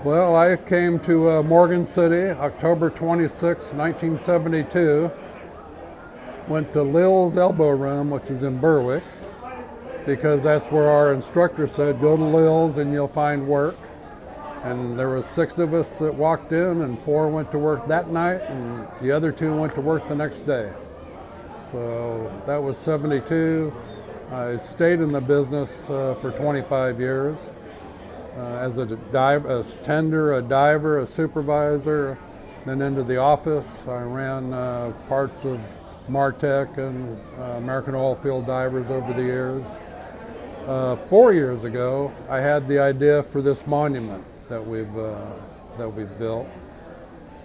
Well, I came to Morgan City October 26, 1972. Went to Lil's Elbow Room, which is in Berwick, because that's where our instructor said, go to Lil's and you'll find work. And there was 6 of us that walked in, and 4 went to work that night, and the other 2 went to work the next day. So that was 72. I stayed in the business for 25 years as a diver, a tender, a diver, a supervisor, then into the office. I ran parts of Martech and American Oilfield Divers over the years. 4 years ago, I had the idea for this monument that we've built,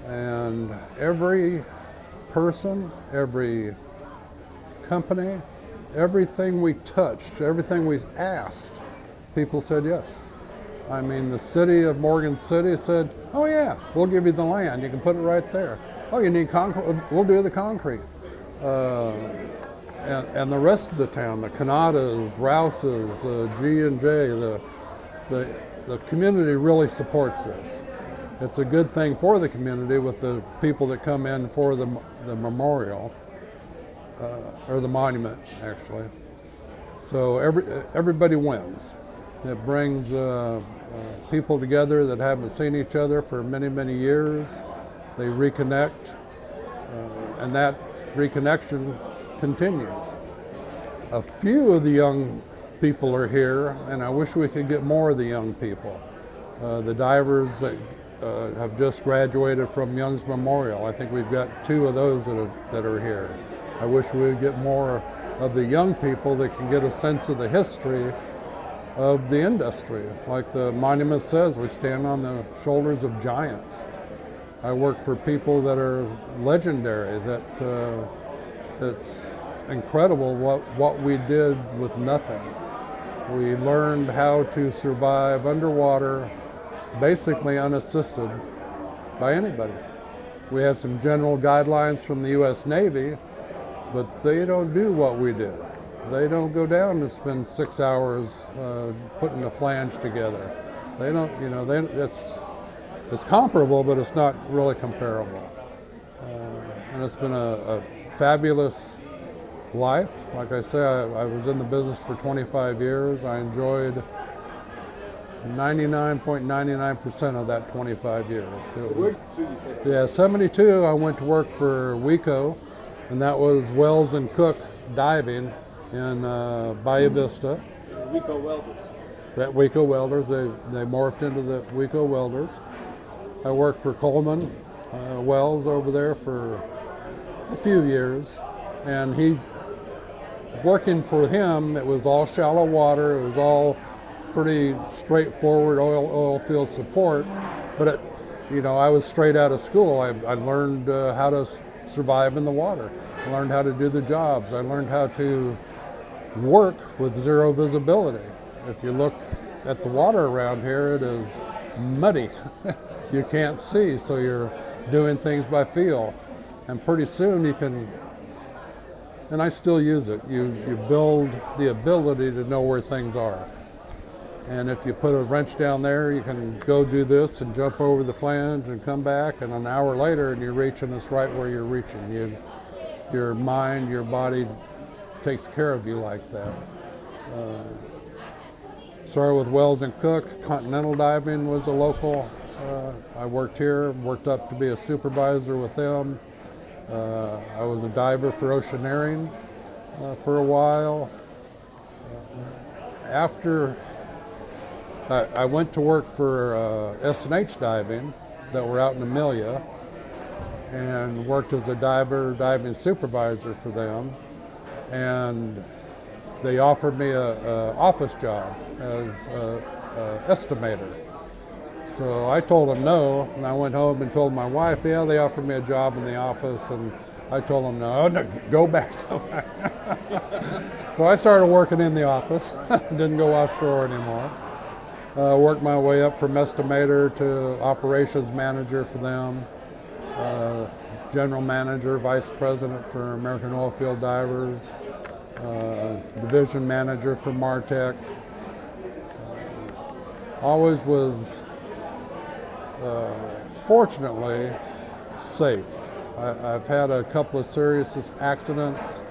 and every person, every company, everything we touched, everything we asked, people said yes. I mean, the city of Morgan City said, oh yeah, we'll give you the land, you can put it right there. Oh, you need concrete, we'll do the concrete. And the rest of the town, the Canadas, Rouses, G&J, the community really supports this. It's a good thing for the community with the people that come in for the memorial, or the monument, actually. So everybody wins. It brings people together that haven't seen each other for many, many years. They reconnect, and that reconnection continues. A few of the young people are here, and I wish we could get more of the young people. The divers that have just graduated from Young's Memorial, I think we've got 2 of those that are here. I wish we would get more of the young people that can get a sense of the history of the industry. Like the monument says, we stand on the shoulders of giants. I work for people that are legendary, it's incredible what we did with nothing. We learned how to survive underwater, basically unassisted by anybody. We had some general guidelines from the U.S. Navy, but they don't do what we did. They don't go down and spend 6 hours putting the flange together. They don't, it's comparable, but it's not really comparable. And it's been a fabulous life. Like I say, I was in the business for 25 years. I enjoyed 99.99% of that 25 years. Yeah, 72, I went to work for WECO, and that was Wells and Cook Diving in Bayou Vista. WECO Welders. That WECO Welders, they morphed into the WECO Welders. I worked for Coleman Wells over there for a few years, and working for him, it was all shallow water, it was all pretty straightforward oil field support, but I was straight out of school. I learned how to survive in the water. I learned how to do the jobs. I learned how to work with zero visibility. If you look at the water around here, it is muddy. You can't see, so you're doing things by feel. And pretty soon you can, and I still use it, you build the ability to know where things are. And if you put a wrench down there, you can go do this and jump over the flange and come back, and an hour later and you're reaching this right where you're reaching. Your mind, your body takes care of you like that. Started with Wells and Cook. Continental Diving was a local. I worked here, worked up to be a supervisor with them. I was a diver for Oceaneering for a while. After I went to work for S&H Diving that were out in Amelia, and worked as a diving supervisor for them, and they offered me a office job as an estimator. So I told them no, and I went home and told my wife, yeah, they offered me a job in the office, and I told them no, go back. So I started working in the office, didn't go offshore anymore. Worked my way up from estimator to operations manager for them, general manager, vice president for American Oilfield Divers, division manager for Martech. Always was fortunately safe. I've had a couple of serious accidents,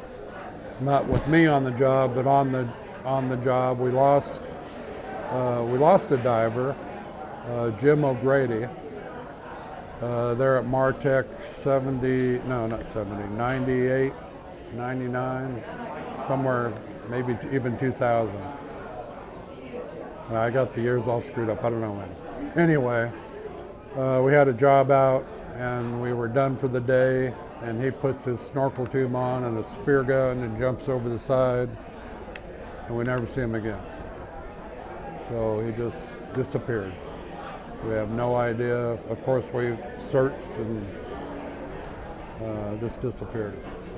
not with me on the job, but on the job. We lost a diver, Jim O'Grady. They're at Martech 70, no, not 70, 98, 99, somewhere, maybe even 2000. I got the years all screwed up, I don't know when. Anyway, we had a job out and we were done for the day, and he puts his snorkel tube on and a spear gun and jumps over the side, and we never see him again. So he just disappeared. We have no idea. Of course, we searched and just disappeared. So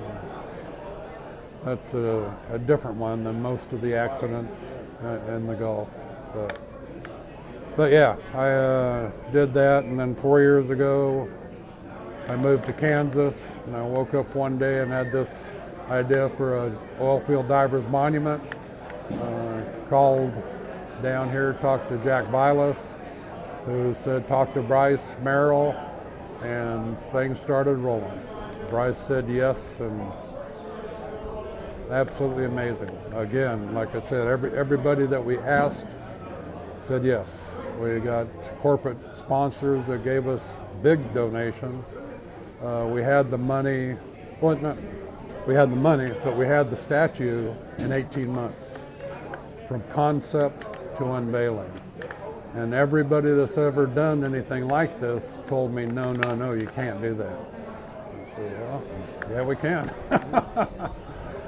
that's a different one than most of the accidents in the Gulf. But yeah, I did that, and then 4 years ago, I moved to Kansas, and I woke up one day and had this idea for an oil field divers monument. Called down here, talked to Jack Vilas, who said talk to Bryce Merrill, and things started rolling. Bryce said yes, and absolutely amazing. Again, like I said, everybody that we asked said yes. We got corporate sponsors that gave us big donations. We had the money, well, not, we had the money, but we had the statue in 18 months, from concept to unveiling. And everybody that's ever done anything like this told me, no, you can't do that. I said, well, yeah, we can.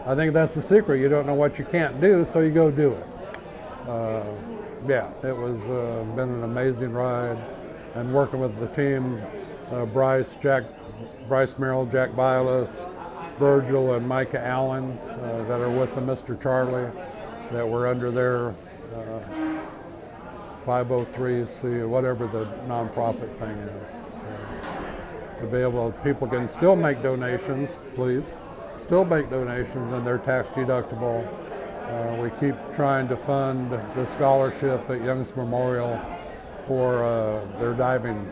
I think that's the secret. You don't know what you can't do, so you go do it. Yeah, it was been an amazing ride, and working with the team, Bryce Merrill, Jack Vilas, Virgil, and Micah Allen that are with the Mr. Charlie, that were under their 503c, whatever the nonprofit thing is. To be able, people can still make donations, please. Still make donations, and they're tax deductible. We keep trying to fund the scholarship at Young's Memorial for their diving